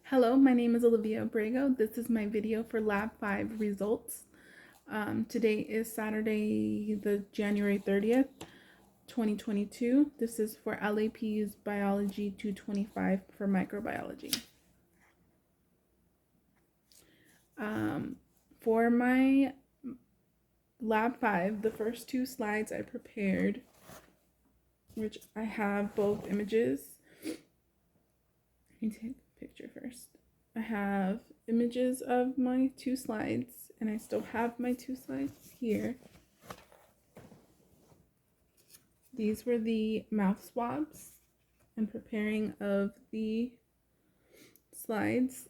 Hello, my name is Olivia Abrego. This is my video for Lab 5 results. Today is Saturday, the January 30th, 2022. This is for LAP's Biology 225 for microbiology. For my Lab 5, the first two slides I prepared, which I have both images. Let me take a picture first. I have images of my two slides, and I still have my two slides here. These were the mouth swabs and preparing of the slides.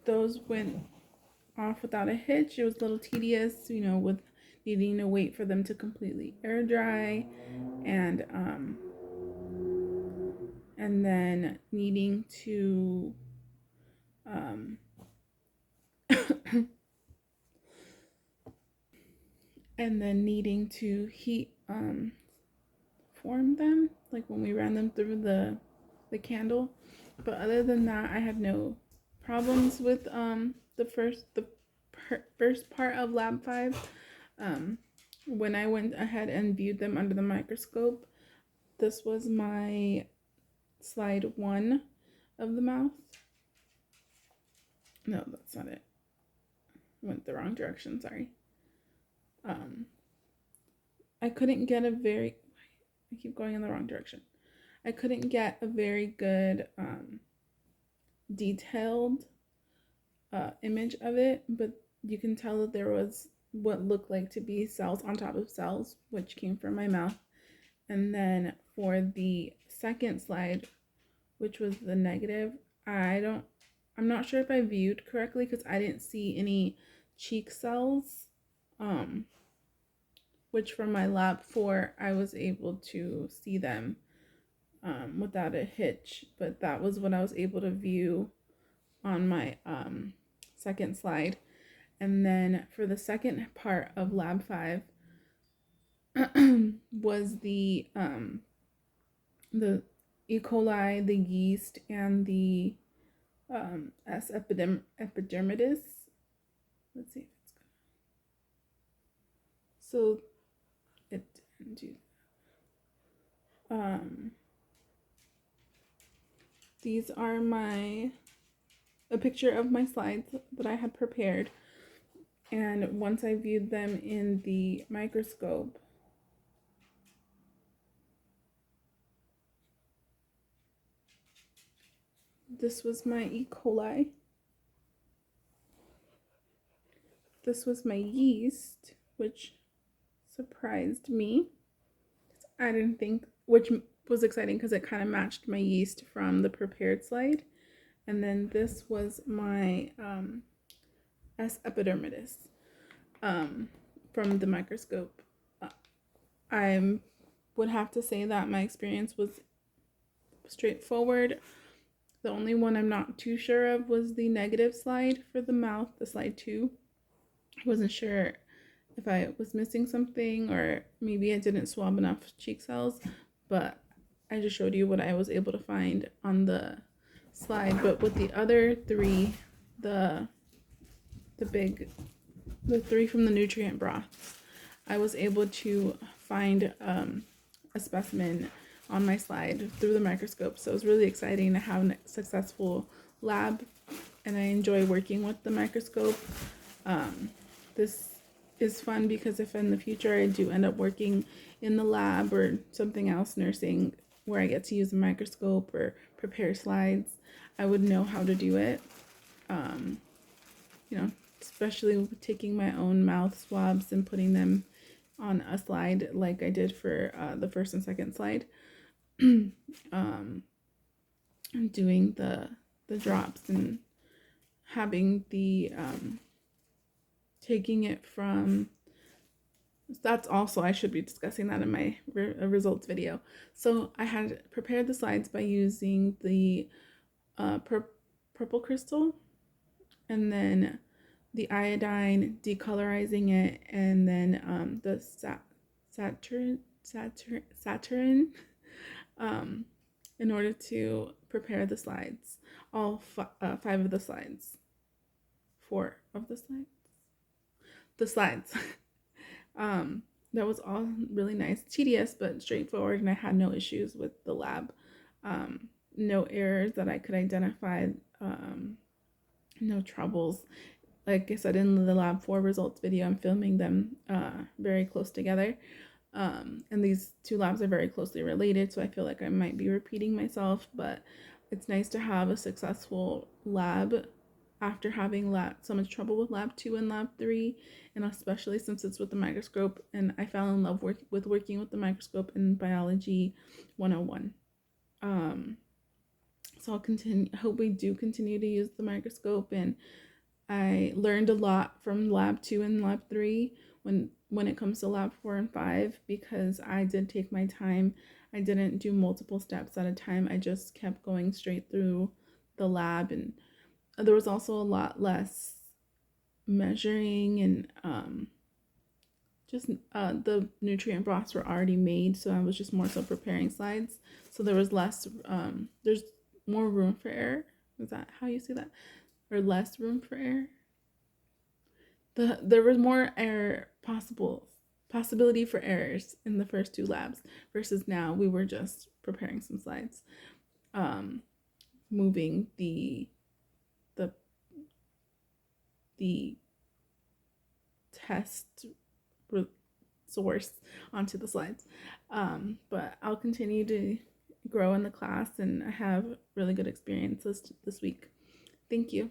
Those went off without a hitch. It was a little tedious, with needing to wait for them to completely air dry and then needing to heat form them, like when we ran them through the candle. But other than that, I had no problems with the first part of Lab 5. When I went ahead and viewed them under the microscope, this was my slide 1 of the mouth. No, that's not it. Went the wrong direction, sorry. I couldn't get I keep going in the wrong direction. I couldn't get a very good detailed image of it, but you can tell that there was what looked like to be cells on top of cells, which came from my mouth. And then for the second slide, which was the negative, I'm not sure if I viewed correctly because I didn't see any cheek cells, which from my lab 4, I was able to see them without a hitch, but that was what I was able to view on my second slide. And then for the second part of Lab 5 was the E. coli, the yeast, and the S. epidermidis. Let's see if it's good. So it didn't do. These are a picture of my slides that I had prepared, and once I viewed them in the microscope, this was my E. coli, this was my yeast, which surprised me. I didn't think, which was exciting because it kind of matched my yeast from the prepared slide. And then this was my S. epidermidis from the microscope. I would have to say that my experience was straightforward. The only one I'm not too sure of was the negative slide for the mouth, the slide 2. I wasn't sure if I was missing something, or maybe I didn't swab enough cheek cells, but I just showed you what I was able to find on the slide. But with the other 3, the 3 from the nutrient broths, I was able to find a specimen on my slide through the microscope. So it was really exciting to have a successful lab, and I enjoy working with the microscope. This is fun because if in the future I do end up working in the lab or something else, nursing, where I get to use a microscope or prepare slides, I would know how to do it. Especially taking my own mouth swabs and putting them on a slide like I did for the first and second slide. And doing the drops and having the taking it from, that's also, I should be discussing that in my results video. So I had prepared the slides by using the purple crystal, and then the iodine, decolorizing it, and then the Saturn, in order to prepare the slides. All 5 of the slides. 4 of the slides. The slides. That was all really nice, tedious, but straightforward, and I had no issues with the lab. No errors that I could identify, no troubles. Like I said in the Lab 4 results video, I'm filming them very close together. And these 2 labs are very closely related, so I feel like I might be repeating myself, but it's nice to have a successful lab after having so much trouble with Lab 2 and Lab 3, and especially since it's with the microscope, and I fell in love with working with the microscope in Biology 101. So I'll continue. Hope we do continue to use the microscope, and I learned a lot from Lab 2 and Lab 3 when it comes to Lab 4 and 5, because I did take my time. I didn't do multiple steps at a time. I just kept going straight through the lab, and there was also a lot less measuring, and just the nutrient broths were already made, so I was just more so preparing slides. So there was less, there's more room for error. Is that how you say that? Or less room for error? There was more possibility for errors in the first 2 labs, versus now we were just preparing some slides, moving the test source onto the slides. But I'll continue to grow in the class, and I have really good experiences this week. Thank you.